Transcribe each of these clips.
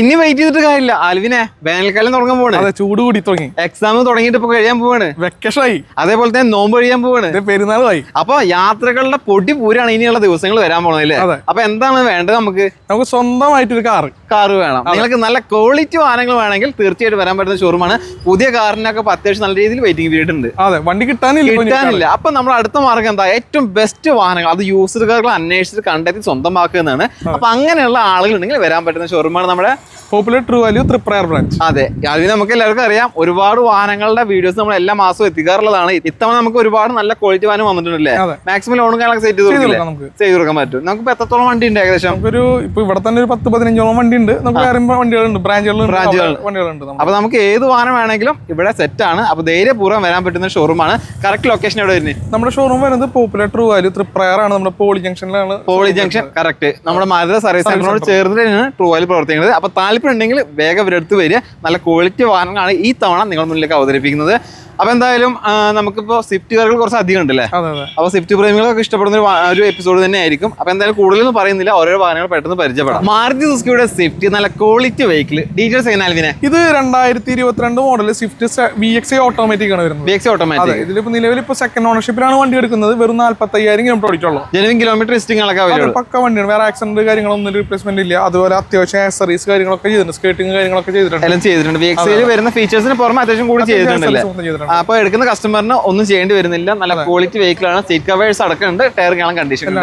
ഇനി വെയിറ്റ് ചെയ്തിട്ട് കാര്യമില്ല. ആൽവിനെ വേനൽക്കാലം തുടങ്ങാൻ പോവാണ്. അതെ, ചൂട് കൂടി തുടങ്ങി. എക്സാം തുടങ്ങിയിട്ട് ഇപ്പൊ കഴിയാൻ പോവാണ്. വെക്കേഷൻ ആയി. അതേപോലെ തന്നെ നോമ്പ് കഴിയാൻ പോവാണ്. പെരുന്നാളായി. അപ്പൊ യാത്രകളുടെ പൊടി പൂരാണ് ഇനിയുള്ള ദിവസങ്ങൾ വരാൻ പോണല്ലേ. അപ്പൊ എന്താണ് വേണ്ടത്? നമുക്ക് സ്വന്തമായിട്ടൊരു കാറ് വേണം. നിങ്ങൾക്ക് നല്ല ക്വാളിറ്റി വാഹനങ്ങൾ വേണമെങ്കിൽ തീർച്ചയായിട്ടും വരാൻ പറ്റുന്ന ഷോറൂമാണ്. പുതിയ കാറിനൊക്കെ അത്യാവശ്യം നല്ല രീതിയിൽ വെയിറ്റിംഗ് പീരീഡ് ഉണ്ട്. അതെ, വണ്ടി കിട്ടാനില്ല. അപ്പൊ നമ്മൾ അടുത്ത മാർഗം എന്താ? ഏറ്റവും ബെസ്റ്റ് വാഹനങ്ങൾ, അത് യൂസ്ഡ് കാറുകൾ അന്വേഷിച്ചിട്ട് കണ്ടെത്തി സ്വന്തമാക്കുന്നതാണ്. അപ്പൊ അങ്ങനെയുള്ള ആളുകൾ ഉണ്ടെങ്കിൽ വരാൻ പറ്റുന്ന ഷോറൂമാണ് നമ്മുടെ Popular True Value Triprayar branch. അതെ, അതിന് നമുക്ക് എല്ലാവർക്കും അറിയാം. ഒരുപാട് വാഹനങ്ങളുടെ വീഡിയോസ് നമ്മൾ എല്ലാ മാസവും എത്തിക്കാറുള്ളതാണ്. ഇത്തവണ നമുക്ക് ഒരുപാട് നല്ല ക്വാളിറ്റി വാഹനം വന്നിട്ടുണ്ടല്ലേ. മാക്സിമം ലോണും കാര്യങ്ങളൊക്കെ സെറ്റ് ചെയ്ത് കൊടുക്കാൻ പറ്റും. നമുക്ക് എത്രത്തോളം വണ്ടി ഉണ്ട്? ഏകദേശം ഇപ്പൊ ഇവിടെ തന്നെ ഒരു 10-15 വണ്ടി ഉണ്ട്. നമുക്ക് വണ്ടികളുണ്ട്, ബ്രാഞ്ചുകളുണ്ട്. അപ്പൊ നമുക്ക് ഏത് വാഹനം വേണമെങ്കിലും ഇവിടെ സെറ്റ് ആണ്. അപ്പൊ ധൈര്യപൂർവ്വം വരാൻ പറ്റുന്ന ഷോറൂമാണ്. കറക്റ്റ് ലൊക്കേഷൻ എവിടെ വരുന്നത്? നമ്മുടെ ഷോറൂം വരുന്നത് പോപ്പുലർ ട്രൂ വാല്യൂ തൃപ്രയാർ ആണ്. നമ്മുടെ പോളി ജംഗ്ഷനിലാണ്. Poly junction correct. നമ്മുടെ മാരുതി സർവീസ് സെന്ററിനോട് ചേർന്നിട്ടാണ് ട്രൂ വാല്യൂ പ്രവർത്തിക്കുന്നത്. അപ്പൊ താല്പര്യം ഉണ്ടെങ്കിൽ വേഗം ഇവരെടുത്ത് വരിക. നല്ല ക്വാളിറ്റി വാഹനങ്ങളാണ് ഈ തവണ നിങ്ങൾ മുന്നിലേക്ക് അവതരിപ്പിക്കുന്നത്. അപ്പൊ എന്തായാലും നമുക്കിപ്പോ സ്വിഫ്റ്റ് കാറുകൾ കുറച്ച് അധികം ഉണ്ടല്ലേ. അപ്പൊ സ്വിഫ്റ്റ് പ്രേമികളൊക്കെ ഇഷ്ടപ്പെടുന്ന ഒരു എപ്പിസോഡ് തന്നെ ആയിരിക്കും. അപ്പൊ എന്തായാലും കൂടുതലൊന്നും പറയുന്നില്ല, ഓരോ വാഹനങ്ങൾ പെട്ടെന്ന് പരിചയപ്പെടാം. മാരുതി സുസുക്കിയുടെ സ്വിഫ്റ്റ് നല്ല ക്വാളിറ്റി വെഹിക്കിൾ ഡീറ്റെയിൽസ് എങ്ങനെ ആൽവിനെ? ഇത് 2022 മോഡൽ സ്വിഫ്റ്റ് VXI ഓട്ടോമാറ്റിക് ആണ് വരുന്നത്. VXI automatic. ഇതിലിപ്പോ നിലവിൽ ഇപ്പൊ സെക്കൻഡ് ഓണർഷിപ്പിലാണ് വണ്ടി എടുക്കുന്നത്. വെറും 45,000 കിലോമീറ്റർ ഓടിച്ചുള്ളൂ. ജെനുവിൻ കിലോമീറ്റർ ലിസ്റ്റിംഗ് പക്ക വണ്ടിയാണ്. വേറെ ആക്സിഡന്റ് കാര്യങ്ങളൊന്നും റീപ്ലേസ്മെന്റ് ഇല്ല. അതുപോലെ അത്യാവശ്യം ആക്സറീസ് കാര്യങ്ങളൊക്കെ ചെയ്തിട്ടുണ്ട്. സ്കേർട്ടിംഗ് കാര്യങ്ങളൊക്കെ ചെയ്തിട്ടുണ്ട്. VXI വരുന്ന ഫീച്ചേഴ്സിന് പുറമെ അത്യാവശ്യം കൂടി ചെയ്തിട്ടുണ്ടല്ലേ. അപ്പൊ എടുക്കുന്ന കസ്റ്റമറിന് ഒന്നും ചെയ്യേണ്ടി വരുന്നില്ല. നല്ല ക്വാളിറ്റി വെഹിക്കിൾ ആണ്. സീറ്റ് കവേഴ്സ് അടക്കമുണ്ട്. ടയർ കാണാൻ കണ്ടീഷൻ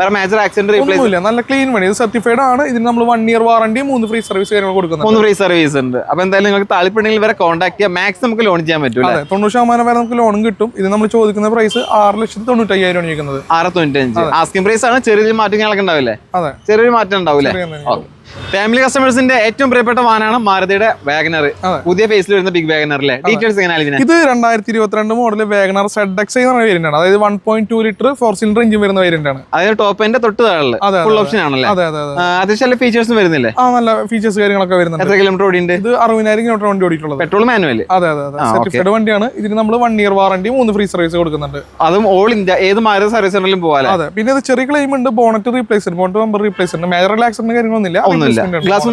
വേറെ മേജർ ആക്സിഡന്റ് റീപ്ലേസ് ഇല്ല. നല്ല ക്ലീൻ വണ്ടി. ഇത് സർട്ടിഫൈഡ് ആണ്. ഇതിന് നമ്മൾ 1 year വാറണ്ടി, 3 ഫ്രീ സർവീസ് കാര്യങ്ങൾ കൊടുക്കുന്നത്. 3 ഫ്രീ സർവീസ് ഉണ്ട്. അപ്പൊ എന്തായാലും നിങ്ങൾക്ക് താല്പര്യമുണ്ടെങ്കിൽ വരെ കോൺടാക്ട് ചെയ്യാം. മാക്സിമം നമുക്ക് ലോൺ ചെയ്യാൻ പറ്റും. 90% വരെ നമുക്ക് ലോണും കിട്ടും. ഇത് നമ്മൾ ചോദിക്കുന്ന പ്രൈസ് 6,95,000 ആണ് ചോദിക്കുന്നത്. 6,95,000 ആസ്കിംഗ് പ്രൈസ് ആണ്. ചെറിയൊരു മാറ്റങ്ങളൊക്കെ ഉണ്ടാവില്ലേ? അതെ, ചെറിയൊരു മാറ്റം ഉണ്ടാവില്ലേ. ഫാമിലി കസ്റ്റമേഴ്സിന്റെ ഏറ്റവും പ്രിയപ്പെട്ട വാഹനമാണ് മാരുതിയുടെ വാഗനർ. പുതിയ ഫേസിൽ വരുന്ന ബിഗ് വാഗനർ അല്ലേ. ഡീറ്റെയിൽസ് എങ്ങനെയാണ്? ഇത് 2022 മോഡൽ വാഗനർ ZXi എന്ന് പറയുന്ന വേരിയന്റ് ആണ്. അതായത് 1.2 ലിറ്റർ 4 സിലിണ്ടർ എഞ്ചിൻ വരുന്ന വേരിയന്റ് ആണ്. അതായത് ടോപ്പ് എൻഡ് തൊട്ട് താഴെ ഫുൾ ഓപ്ഷൻ ആണല്ലേ. അത്യാവശ്യം ഫീച്ചേഴ്സും വരുന്നില്ലേ? നല്ല ഫീച്ചേഴ്സ് കാര്യങ്ങളൊക്കെ വരുന്നുണ്ട്. എത്ര കിലോമീറ്റർ ഓടിയുണ്ട്? ഇത് 60,000 കിലോമീറ്റർ വണ്ടി ഓടിയിട്ടുള്ളത്. Petrol manual. അതെ, സർട്ടിഫൈഡ് വണ്ടിയാണ്. ഇതിന് നമ്മൾ 1 year വാറണ്ടി, 3 ഫ്രീ സർവീസ് കൊടുക്കുന്നുണ്ട്. അതും ഓൾ ഇന്ത്യ ഏത് മാരുതി സർവീസ് സെന്ററിലും പോകാം. അതെ, പിന്നെ ഇത് ചെറിയ ക്ലെയിം ഉണ്ട്. Bonnet replacement, bonnet bumper replacement, major accident കാര്യങ്ങളൊന്നുമില്ല. ഗ്ലാസ്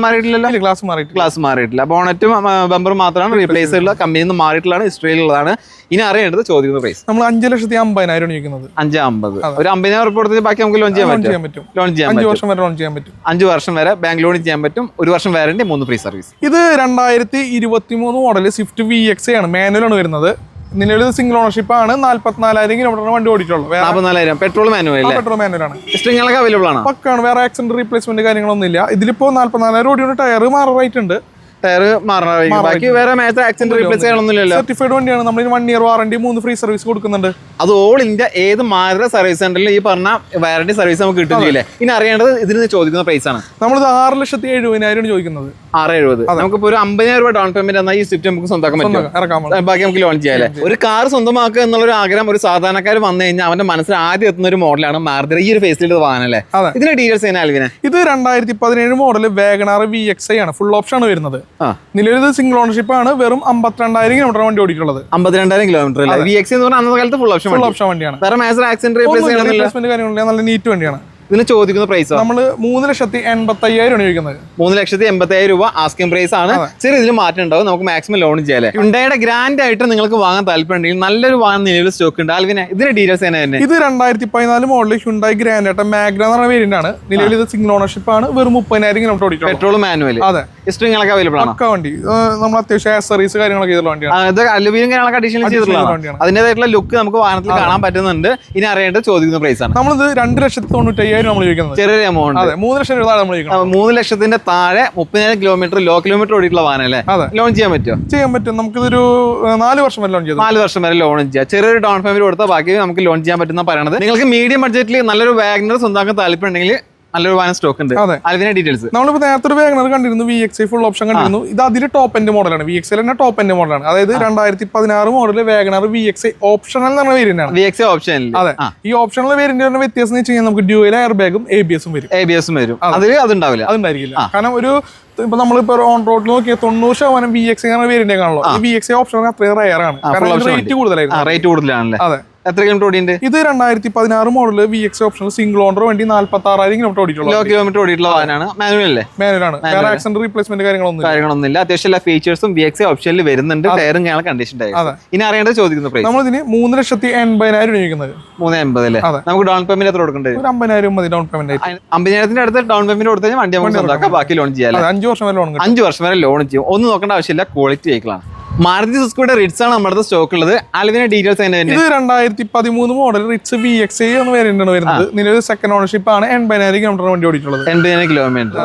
മാറിയിട്ടില്ല. ബോണറ്റും ബമ്പറും മാത്രമാണ് റീപ്ലേസ് ഉള്ള. കമ്പനിയിൽ നിന്ന് മാറിയിട്ടുള്ളതാണ്. ഹിസ്റ്ററിയിലുള്ളതാണ്. ഇനി അറിയേണ്ടത് ചോദിക്കുന്ന പ്രൈസ്. നമ്മൾ 5,50,000 ചോദിക്കുന്നത്. 5,50,000 ഒരു 50,000 കൊടുത്തിട്ട് ബാക്കി നമുക്ക് ലോൺ ചെയ്യാൻ പറ്റും. ലോൺ ചെയ്യാൻ 5 വർഷം വരെ ലോൺ ചെയ്യാൻ പറ്റും. 5 വർഷം വരെ ബാങ്ക് ലോൺ ചെയ്യാൻ പറ്റും. 1 വർഷം വാറണ്ടി, 3 ഫ്രീ സർവീസ്. ഇത് 2023 മോഡൽ സ്വിഫ്റ്റ് VXI ആണ്. മാനുവൽ ആണ് വരുന്നത്. നിലവിൽ സിംഗിൾ ഓണർഷിപ്പ് ആണ്. 44,000 കിലോമീറ്റർ വണ്ടി ഓടിച്ചുള്ളൂ. 44,000 പെട്രോൾ മാനുവൽ. പെട്രോൾ മാനുവലാണ്. ഹിസ്റ്ററികളൊക്കെ അവൈലബിൾ ആണ്. പക്കാണ്. വേറെ ആക്സിഡന്റ് റീപ്ലേസ്മെന്റ് കാര്യങ്ങളൊന്നും ഇല്ല. ഇതിലിപ്പോ 44,000 ഓടിയുണ്ട്. ടയർ മാറാറായിട്ടുണ്ട്. ടയർ മാറണം. ബാക്കി വേറെ മേജർ ആക്സിഡന്റ് റീപ്ലേസ് ചെയ്യണമെന്നില്ലല്ലോ. സർട്ടിഫൈഡ് വണ്ടിയാണ്. നമ്മൾ 1 year വാറണ്ടി, 3 ഫ്രീ സർവീസ് കൊടുക്കുന്നുണ്ട്. അത് ഓൾ ഇന്ത്യ ഏത് മാരുതി സർവീസ് സെന്ററിൽ ഈ പറഞ്ഞ വാറണ്ടി സർവീസ് നമുക്ക് കിട്ടുന്നില്ലേ. ഇനി അറിയേണ്ടത് ഇതിന് ചോദിക്കുന്ന പ്രൈസ് ആണ്. നമ്മളിത് 6,70,000 ചോദിക്കുന്നത്. 6,70,000. നമുക്കിപ്പോ ഒരു 50,000 രൂപ ഡൗൺ പേയ്മെന്റ് എന്നാൽ ഈ സ്വിഫ്റ്റ് നമുക്ക് സ്വന്തമാക്കാൻ പറ്റും. ബാക്കി നമുക്ക് ലോൺ ചെയ്യാല്ലേ. ഒരു കാർ സ്വന്തമാക്കുക എന്നുള്ള ഒരു ആഗ്രഹം ഒരു സാധാരണക്കാർ വന്നു കഴിഞ്ഞാൽ അവന്റെ മനസ്സിൽ ആദ്യം എത്തുന്ന ഒരു മോഡലാണ് മാരുതി ഈ ഒരു ഫേസിലുള്ള വാഹനം അല്ലേ. ഇതിന്റെ ഡീറ്റെയിൽസ് എങ്ങനെ ആൽവിനെ? ഇത് 2017 മോഡൽ വാഗണർ VXI ആണ്. ഫുൾ ഓപ്ഷൻ ആണ് വരുന്നത്. നിലവിൽ സിംഗിൾ ഓണർഷിപ്പ് ആണ്. വെറും 52,000 കിലോമീറ്റർ വണ്ടി ഓടിയിട്ടുള്ളത്. 52,000 കിലോമീറ്റർ. VXI എന്ന് പറഞ്ഞാൽ അന്നത്തെ കാലത്ത് ഫുൾ ഓപ്ഷൻ വണ്ടിയാണ്. വേറെ മേജർ ആക്സിഡന്റ് റീപ്ലേസ്മെന്റ് കാര്യങ്ങളില്ല. നല്ല നീറ്റ് വണ്ടിയാണ്. ഇതിന് ചോദിക്കുന്ന പ്രൈസ് നമ്മൾ 3,85,000 ചോദിക്കുന്നത്. 3,85,000 രൂപ ആസ്കിംഗ് പ്രൈസ് ആണ്. ചെറിയ ഇതിൽ മാറ്റം ഉണ്ടാവും. നമുക്ക് മാക്സിമം ലോൺ ചെയ്യാം. ഹ്യുണ്ടായിയുടെ ഗ്രാൻഡ് ആയിട്ട് നിങ്ങൾക്ക് വാങ്ങാൻ താല്പര്യമുണ്ടെങ്കിൽ നല്ലൊരു വാഹനം നിലവിൽ സ്റ്റോക്ക് ഉണ്ട്. ആൽവിനെ ഇതിന്റെ ഡീറ്റെയിൽസ് തന്നെ? ഇത് 2014 മോഡൽ ഹ്യുണ്ടായി ഗ്രാൻഡ് ആയിട്ട് മാഗ്ന എന്ന് പറഞ്ഞ വേരിയന്റ് ആണ്. നിലവിൽ ഇത് സിംഗിൾ ഓണർഷിപ്പ് ആണ്. വെറും 30,000 കിലോമീറ്റർ ഓടിക്കും. Petrol manual. അതെ, ഹിസ്റ്ററികളൊക്കെ അവൈലബിൾ ആണ്. വണ്ടി നമ്മൾ അത്യാവശ്യം ആക്സറീസ് കാര്യങ്ങളൊക്കെ ചെയ്തുള്ള വണ്ടിയാണ്. അലുമിനിയം കാര്യങ്ങളൊക്കെ അഡീഷണൽ ചെയ്തിട്ടുള്ളതാണ്. അതിന്റേതായിട്ടുള്ള ലുക്ക് നമുക്ക് വാഹനത്തിൽ കാണാൻ പറ്റുന്നുണ്ട്. ഇനി അറിയേണ്ടത് ചോദിക്കുന്ന പ്രൈസ് ആണ്. നമ്മളിത് 2,95,000 നമ്മൾ ചോദിക്കുന്നത്. ചെറിയ എമൗണ്ട്. 3,00,000 രൂപ നമ്മൾ 3,00,000 താഴെ 30,000 കിലോമീറ്റർ ലോ കിലോമീറ്റർ ഓടിയിട്ടുള്ള വാഹനം അല്ലേ. ലോൺ ചെയ്യാൻ പറ്റുമോ? ചെയ്യാൻ പറ്റും. നമുക്കിതൊരു 4 വർഷം വരെ ലോൺ ചെയ്യാം. 4 വർഷം വരെ ലോൺ ചെയ്യാം. ചെറിയൊരു ഡൗൺ പേയ്മെന്റ് കൊടുത്താൽ ബാക്കി നമുക്ക് ലോൺ ചെയ്യാൻ പറ്റുന്ന പറയണത്. നിങ്ങൾക്ക് മീഡിയം ബഡ്ജറ്റിൽ നല്ലൊരു വാഗനർ സ്വന്തമാക്കാൻ താല്പര്യമുണ്ടെങ്കിൽ നല്ലൊരു വാഹനം സ്റ്റോക്ക് ഉണ്ട്. അതിന്റെ ഡീറ്റെയിൽസ് നമ്മളിപ്പോ നേരത്തെ ഒരു വാഗനർ കണ്ടിരുന്നു. VXI ഫുൾ ഓപ്ഷൻ കണ്ടിരുന്നു. ഇത് അതിൽ ടോപ്പ് എൻഡ് മോഡലാണ്. VXI തന്നെ ടോപ്പ് എൻഡ് മോഡലാണ്. അതായത് 2016 മോഡൽ വാഗനർ VXI ഓപ്ഷണൽ എന്ന് പറഞ്ഞ വേരിയന്റ് ആണ്. VXI option. അതെ, ഈ ഓപ്ഷണൽ വേരിയന്റ് വ്യത്യാസം എന്ന് വെച്ച് കഴിഞ്ഞാൽ നമുക്ക് ഡ്യുവൽ എയർ ബാഗും ABS വരും. അതിൽ അതുണ്ടാവില്ല. കാരണം ഒരു ഇപ്പൊ നമ്മളിപ്പോ ഓൺ റോഡിൽ നോക്കിയാൽ 90% VXI വേരിയന്റ് കാണുള്ളൂ. ഈ VXI ഓപ്ഷൻ അത്രയും റയർ ആണ്. റേറ്റ് കൂടുതലായിരുന്നു. റേറ്റ് കൂടുതലാണല്ലേ. അതെ, എത്ര കിലോമീറ്റർ ഓടിയുണ്ട്? ഇത് 2016 model VXA optional single owner വണ്ടി 46,000 കിലോമീറ്റർ ഓടിയിട്ടുള്ളൂ. ലോ കിലോമീറ്റർ ഓടിയിട്ടുള്ള വാഹനമാണ്. മാനുവൽ അല്ലേ? മാനുവലാണ്. വേറെ ആക്സിഡന്റ് റീപ്ലേസ്മെന്റ് കാര്യങ്ങളൊന്നുമില്ല. അത്യാവശ്യം എല്ലാ ഫീച്ചേഴ്സും VXA ഓപ്ഷനിൽ വരുന്നുണ്ട്. ടയറും കണ്ടീഷൻ ടയർ. ഇനി അറിയേണ്ടത് ചോദിക്കുന്ന പ്രൈസ്. നമ്മളിതിന് 3,80,000 ചോദിക്കുന്നത്. 380 അല്ലേ? നമുക്ക് ഡൗൺ പേയ്മെന്റ് എത്ര കൊടുക്കേണ്ടത്? 50,000 മതി ഡൗൺ പേയ്മെന്റ്. 50,000 അടുത്ത് ഡൗൺ പേയ്മെന്റ് കൊടുത്തു കഴിഞ്ഞാൽ വണ്ടി നമുക്ക് സ്വന്തമാക്കാം. ബാക്കി ലോൺ ചെയ്യാം. 5 വർഷം വരെ ലോൺ. 5 വർഷം വരെ ലോൺ ചെയ്യും. ഒന്നും നോക്കേണ്ട ആവശ്യമില്ല. ക്വാളിറ്റി വെഹിക്കിളാണ്. മാരുതി സുസുക്കിയുടെ റിറ്റ്സ് ആണ് നമ്മുടെ സ്റ്റോക്ക് ഉള്ളത്. ആൽവിന്റെ ഡീറ്റെയിൽസ് ഇത് 2013 മോഡൽ റിറ്റ്സ് VXA എന്ന് വേരിയന്റാണ് വരുന്നത്. നിലവിൽ സെക്കൻഡ് ഓണർഷിപ്പ് ആണ്. 80,000 കിലോമീറ്റർ വണ്ടി ഓടിയിട്ടുള്ളത്. 80,000 കിലോമീറ്റർ.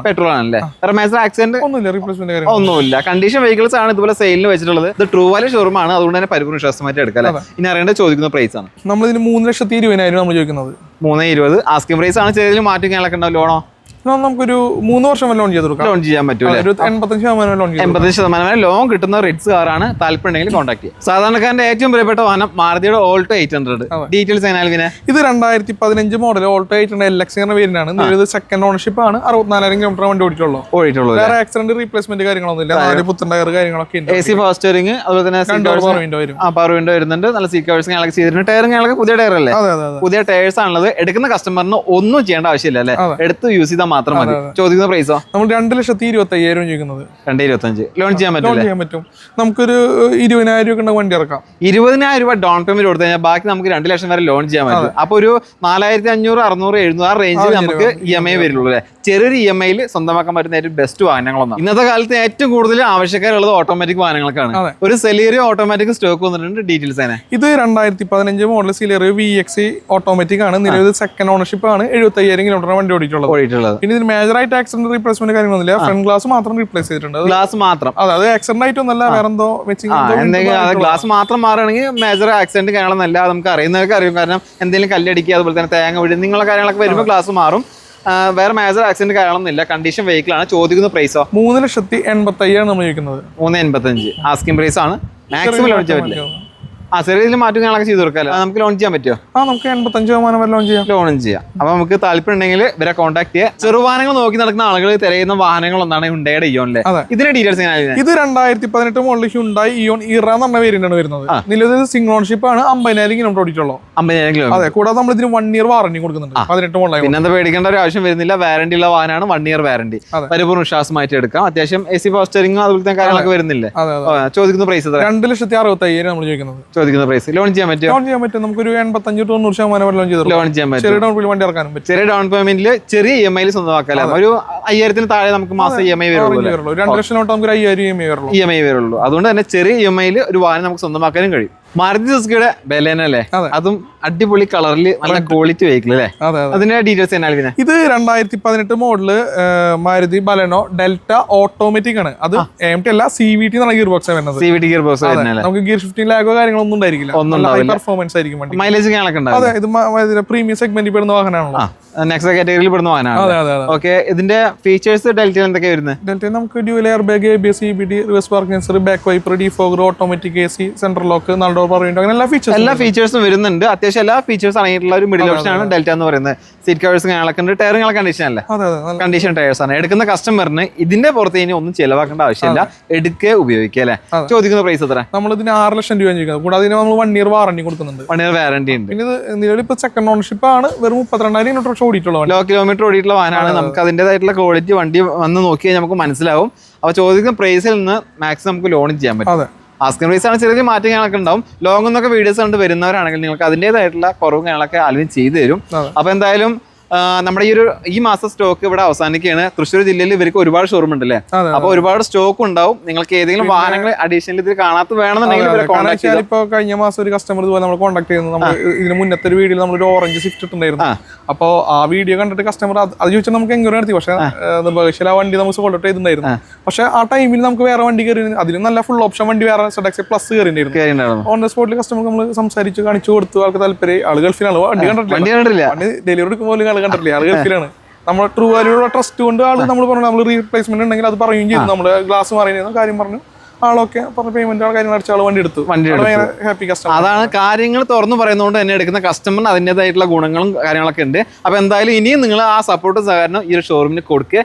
പെട്രോൾ ആണല്ലേ? മേജർ ആക്സിഡന്റ് ഒന്നുമില്ല, റീപ്ലേസ്മെന്റ് ഒന്നുമില്ല. കണ്ടീഷൻ വെഹിക്കിൾസ് ആണ് ഇതുപോലെ സെയിലിന് വെച്ചിട്ടുള്ളത്. ഇത് ട്രൂ വാല്യൂ ഷോറൂം ആണ്. അതുകൊണ്ട് തന്നെ പരിപൂർണ്ണ വിശ്വാസമായിട്ട് എടുക്കാം. ഇനി അറിയേണ്ട ചോദിക്കുന്ന പ്രൈസ് ആണ്. നമ്മളിതിന് 3,20,000 നമ്മൾ ചോദിക്കുന്നത്. 320 ആസ്കിംഗ് പ്രൈസ് ആണ്. ചെറിയ മാറ്റം കാര്യങ്ങളൊക്കെ ഉണ്ടാവും. ലോണോ നമുക്കൊരു 3 വർഷം ലോൺ ചെയ്ത് കൊടുക്കാം. ലോൺ ചെയ്യാൻ പറ്റൂല. 85% ലോൺ 85% വരെ ലോൺ കിട്ടുന്ന റിറ്റ്സ് കാറാണ്. താല്പര്യമുണ്ടെങ്കിൽ കോൺടാക്ട് ചെയ്യാം. സാധാരണക്കാരന്റെ ഏറ്റവും പ്രിയപ്പെട്ട വാഹനം മാരുതിയുടെ ഓൾട്ടോ 800. ഡീറ്റെയിൽസ് ആൽവിനെ. ഇത് 2015 മോഡൽ ഓൾട്ടോ 800 LX വേരിയന്റ് ആണ്. നിലവിൽ സെക്കൻഡ് ഓണർഷിപ്പ് ആണ്. 64,000 കിലോമീറ്റർ വണ്ടി ഓടിയിട്ടുള്ളൂ. വേറെ ആക്സിഡന്റ് റീപ്ലേസ്മെന്റ് കാര്യങ്ങളൊന്നുമില്ല. പുത്തൻ ടയർ കാര്യങ്ങളൊക്കെ ഉണ്ട്. AC ഫാസ്റ്റ് സ്റ്റിയറിംഗ്, അതുപോലെ തന്നെ പവർ വിൻഡോ വരുന്നുണ്ട്. നല്ല സീറ്റ് കവേഴ്സ് ഞങ്ങൾക്ക് ചെയ്തിട്ടുണ്ട്. ടയറും പുതിയ ടയർ അല്ലേ? പുതിയ ടയേഴ്സ് ആണുള്ളത്. എടുക്കുന്ന കസ്റ്റമറിന് ഒന്നും ചെയ്യേണ്ട ആവശ്യമില്ല അല്ലേ? എടുത്ത് യൂസ് ചെയ്താൽ മാത്രം മതി. ചോദിക്കുന്ന പ്രൈസോ? നമ്മൾ 2,25,000 ചോദിക്കുന്നത്. 225 ലോൺ ചെയ്യാൻ പറ്റും. നമുക്കൊരു 20,000 രൂപ വണ്ടി ഇറക്കാം. 20,000 രൂപ ഡൗൺ പേയ്മെന്റ് കൊടുത്തു കഴിഞ്ഞാൽ ബാക്കി നമുക്ക് 2 ലക്ഷം വരെ ലോൺ ചെയ്യാൻ പറ്റും. അപ്പൊ ഒരു 4,500, 600, 700 ആ റേഞ്ചിൽ നമുക്ക് EMI വരുള്ളൂ അല്ലേ? ചെറിയൊരു EMI സ്വന്തമാക്കാൻ പറ്റുന്ന ഏറ്റവും ബെസ്റ്റ് വാഹനങ്ങളൊന്നും. ഇന്നത്തെ കാലത്ത് ഏറ്റവും കൂടുതൽ ആവശ്യക്കാരുള്ളത് ഓട്ടോമാറ്റിക് വാഹനങ്ങൾക്കാണ്. ഒരു സെലീറിയോ ഓട്ടോമാറ്റിക് സ്റ്റോക്ക് വന്നിട്ടുണ്ട്. ഡീറ്റെയിൽസ് ആണ്. ഇത് 2015 മോഡൽ സെലീറിയോ VXA ഓട്ടോമാറ്റിക് ആണ്. നിലവിൽ സെക്കൻഡ് ഓണർഷിപ്പ് ആണ്. 75,000 കിലോമീറ്റർ വണ്ടി ഓടിയിട്ടുള്ളത്. പിന്നെ ഇതിന് മേജർ ആയിട്ട് ആക്സിഡന്റ് റീപ്ലേസ്മെന്റ് കാര്യങ്ങളൊന്നുമില്ല. ഫ്രണ്ട് ഗ്ലാസ് മാത്രം റീപ്ലേസ് ചെയ്തിട്ടുണ്ട്. ഗ്ലാസ് മാത്രം. അത് ആക്സിഡന്റ് ആയിട്ടൊന്നല്ല, വേറെ എന്തോ ഗ്ലാസ് മാത്രം മാറുകയാണെങ്കിൽ മേജർ ആക്സിഡന്റ് കാര്യങ്ങളൊന്നല്ല. നമുക്ക് അറിയുന്നവർക്ക് അറിയും. കാരണം എന്തെങ്കിലും കല്ലടിക്കുക, അതുപോലെ തന്നെ തേങ്ങ വീഴും, നിങ്ങളുടെ കാര്യങ്ങളൊക്കെ വരുമ്പോൾ ഗ്ലാസ് മാറും. വേറെ മേജർ ആക്സിഡന്റ് കാര്യങ്ങളൊന്നുമില്ല. കണ്ടീഷൻ വെഹിക്കിൾ ആണ്. ചോദിക്കുന്ന പ്രൈസോ? 3,85,000 നമ്മൾ ചോദിക്കുന്നത്. 385 ആസ്കിംഗ് പ്രൈസ് ആണ്. മാക്സിമം ലോൺ ചെയ്യാൻ പറ്റില്ല. ചെറിയ മാറ്റങ്ങളൊക്കെ ചെയ്ത് കൊടുക്കാം. നമുക്ക് ലോൺ ചെയ്യാൻ പറ്റുമോ? നമുക്ക് 85% വരെ ലോണും ചെയ്യാം. അപ്പൊ നമുക്ക് താല്പര്യം ഉണ്ടെങ്കിൽ ഇവരെ കോൺടാക്ട് ചെയ്യാം. ചെറുവാഹനങ്ങൾ നോക്കി നടക്കുന്ന ആളുകൾ തിരയുന്ന വാഹനങ്ങൾ ഒന്നാണ് ഹ്യുണ്ടായുടെ ഇയോണിലെ. ഇതിന്റെ ഡീറ്റെയിൽസ് ഇത് 2018 മോഡൽ ഹ്യുണ്ടായി ഇയോൺ ഇറ എന്ന് പറഞ്ഞ വേരിയന്റ് ആണ് വരുന്നത്. നിലവിൽ സിംഗിൾ ഓണർഷിപ്പ് ആണ്. 50,000 കിലോമീറ്റർ ഓടിയിട്ടുള്ളൂ. 50,000 കിലോമീറ്റർ. അതെ, കൂടാതെ നമ്മൾ ഇതിന് 1 ഇയർ വാറന്റി കൊടുക്കുന്നുണ്ട്. 18 മോഡൽ. പിന്നെ എന്താ പേടിക്കേണ്ട ഒരു ആവശ്യം വരുന്നില്ല. വാറന്റി ഉള്ള വാഹനമാണ്. 1 ഇയർ വാറന്റി. പരിപൂർണ്ണ വിശ്വാസമായിട്ട് എടുക്കാം. അത്യാവശ്യം AC ഫാസ്റ്ററിംഗ് അതുപോലെ തന്നെ കാര്യങ്ങളൊക്കെ വരുന്നില്ല. ചോദിക്കുന്ന പ്രൈസ് 2,65,000 നമ്മൾ ചോദിക്കുന്ന പ്രൈസ്. ലോൺ ചെയ്യാൻ പറ്റും. നമുക്കൊരു 85-90% വരെ ലോൺ ചെയ്യാൻ പറ്റും. ചെറിയ ഡൗൺ പേയ്മെന്റ് വണ്ടി ഇറക്കാനും പറ്റും. ചെറിയ ഡൗൺ പേയ്മെന്റിൽ ചെറിയ EMI സ്വന്തമാക്കാം. ഒരു 5,000 താഴെ നമുക്ക് മാസം EMI വരുള്ളൂ. 2 ലക്ഷം നമുക്ക് 5,000 EMI വരുള്ളൂ. അതുകൊണ്ട് തന്നെ ചെറിയ EMI ഒരു വാഹനം നമുക്ക് സ്വന്തമാക്കാനും കഴിയും. മാരുതി സുസുക്കിയുടെ ബലേനോ അല്ലേ? അതും അടിപൊളി കളറിൽ നല്ല ക്വാളിറ്റി വെഹിക്കിൾ അല്ലേ? അതിന്റെ ഡീറ്റെയിൽസ് എന്നാ? ഇത് 2018 model Maruti Baleno delta automatic ആണ്. അത് AMT അല്ല, CVT എന്നുള്ള ഗിയർ ബോക്സ് വരുന്നത്. CVT gear box. നമുക്ക് ഗിയർ ഷിഫ്റ്റിംഗ് ലാഗോ കാര്യങ്ങളൊന്നും ഉണ്ടായിരിക്കില്ല. പെർഫോമൻസ് ആയിരിക്കും വണ്ടി. മൈലേജ് അതെ, ഇത് പ്രീമിയം സെഗ്മെന്റിൽ പെടുന്ന വാഹനമാണല്ലോ. നെക്സ്റ്റ് കാറ്റഗറിയിൽ പെടുന്ന വാഹനമാണ്. ഓക്കെ, ഇതിന്റെ ഫീച്ചേഴ്സ് ഡെൽറ്റയിൽ എന്തൊക്കെയാണ് വരുന്നത്? ഡെൽറ്റയിൽ നമുക്ക് dual air bag, ABS, EBD, reverse park sensor, back wiper, defogger, automatic AC, central lock, നാല് ഡോർ പവർ വിൻഡോ, അങ്ങനെ എല്ലാ ഫീച്ചേഴ്സും വരുന്നുണ്ട്. അത്യാവശ്യം എല്ലാ ഫീച്ചേഴ്സ് അടങ്ങിയിട്ടുള്ള ഒരു മിഡിൽ ഓപ്ഷൻ ആണ് ഡെൽറ്റ എന്ന് പറയുന്നത്. സീറ്റ് കവേഴ്സ് കാര്യങ്ങളൊക്കെ ഉണ്ട്. ടയറുകളെ കണ്ടീഷൻ അല്ലേ? കണ്ടീഷൻ ടയേഴ്സ് ആണ്. എടുക്കുന്ന കസ്റ്റമറിന് ഇതിന്റെ പുറത്ത് ഇനി ഒന്നും ചെലവാക്കേണ്ട ആവശ്യമില്ല. എടുക്കുക, ഉപയോഗിക്കുക അല്ലേ? ചോദിക്കുന്ന പ്രൈസ് എത്ര? നമ്മൾ ഇതിന് 6 ലക്ഷം രൂപ ചോദിക്കുന്നത്. കൂടാതെ നമ്മൾ 1 ഇയർ വാറന്റി കൊടുക്കുന്നുണ്ട്. 1 ഇയർ വാറന്റി ഉണ്ട്. പിന്നെ ഇത് നിലവിൽ ഇപ്പോൾ സെക്കൻഡ് ഓണർഷിപ്പ് ആണ്. വെറും 32,000 കിലോമീറ്റർ ഓടിയിട്ടുള്ള ലോ കിലോമീറ്റർ ഓടിയിട്ടുള്ള വാഹനമാണ്. നമുക്ക് അതിൻ്റെതായിട്ടുള്ള ക്വാളിറ്റി വണ്ടി വന്ന് നോക്കി കഴിഞ്ഞാൽ നമുക്ക് മനസ്സിലാവും. അപ്പോൾ ചോദിക്കുന്ന പ്രൈസിൽ നിന്ന് മാക്സിമം നമുക്ക് ലോൺ ചെയ്യാൻ പറ്റും. ആസ്കിംഗ് പ്രൈസ് ആണ്. ചെറിയ മാറ്റങ്ങളൊക്കെ ഉണ്ടാവും. ലോങ് എന്നൊക്കെ വീഡിയോസ് കണ്ട് വരുന്നവരാണെങ്കിൽ നിങ്ങൾക്ക് അതിൻ്റെതായിട്ടുള്ള കുറവും കാര്യങ്ങളൊക്കെ ആദ്യം ചെയ്തു തരും. അപ്പോൾ എന്തായാലും നമ്മുടെ ഈ മാസം സ്റ്റോക്ക് ഇവിടെ അവസാനിക്കുകയാണ്. തൃശ്ശൂർ ജില്ലയിൽ ഇവർക്ക് ഒരുപാട് ഷോറൂം ഉണ്ടല്ലേ? അപ്പൊ ഒരുപാട് സ്റ്റോക്ക് ഉണ്ടാവും. നിങ്ങൾക്ക് ഏതെങ്കിലും വാഹനങ്ങൾ അഡീഷണൽ ഇതിൽ കാണാത്ത വേണമെന്നുണ്ടെങ്കിൽ ഇപ്പൊ കഴിഞ്ഞ മാസം ഒരു കസ്റ്റമർ ഇതുപോലെ നമ്മൾ കോൺടാക്ട് ചെയ്യുന്നു. നമ്മൾ ഇതിന് മുന്നത്തെ ഒരു വീഡിയോയിൽ നമ്മളൊരു ഓറഞ്ച് സ്വിഫ്റ്റ് ഇട്ടുണ്ടായിരുന്നു. അപ്പൊ ആ വീഡിയോ കണ്ടിട്ട് കസ്റ്റമർ അത് ചോദിച്ചാൽ നമുക്ക് എങ്ങനെ നടത്തി. പക്ഷേ ആ വണ്ടി നമുക്ക് സോൾഡ് ഔട്ട് ചെയ്തിട്ടുണ്ടായിരുന്നു. പക്ഷെ ആ ടൈമിൽ നമുക്ക് വേറെ വണ്ടി കയറി, അതിന് നല്ല ഫുൾ ഓപ്ഷൻ വണ്ടി വേറെ ZX പ്ലസ് കയറിയിട്ടുണ്ടായിരുന്നു. ഓൺ ദ സ്പോട്ടിൽ കസ്റ്റമർ നമ്മൾ സംസാരിച്ചു, കാണിച്ചു കൊടുത്തു. ആൾക്ക് താല്പര്യം. ആൾ ഗൾഫിലാണ്. വണ്ടി കണ്ടിട്ടില്ല. ഡെലിവറി എടുക്കുമ്പോൾ ആൾ കണ്ടിട്ടില്ല. ആൾ ഗൾഫിലാണ്. നമ്മൾ ട്രൂ വാല്യൂടെ ട്രസ്റ്റ് കൊണ്ട് ആൾ നമ്മൾ പറഞ്ഞു നമ്മൾ റീപ്ലേസ്മെന്റ് ഉണ്ടെങ്കിൽ അത് പറയുകയും ചെയ്തു. നമ്മൾ ഗ്ലാസ് മാറിയിരുന്നു കാര്യം പറഞ്ഞു. ആളൊക്കെ പറഞ്ഞ പേയ്മെന്റ് കാര്യങ്ങൾ അടിച്ച ആൾ വണ്ടി എടുത്തു. Happy customer. അതാണ് കാര്യങ്ങൾ തുറന്നു പറയുന്നതുകൊണ്ട് തന്നെ എടുക്കുന്ന കസ്റ്റമറിന് അതിൻ്റെതായിട്ടുള്ള ഗുണങ്ങളും കാര്യങ്ങളൊക്കെ ഉണ്ട്. അപ്പൊ എന്തായാലും ഇനിയും നിങ്ങൾ ആ സപ്പോർട്ട് സഹകരണം ഈ ഒരു ഷോറൂമിന് കൊടുക്കുക.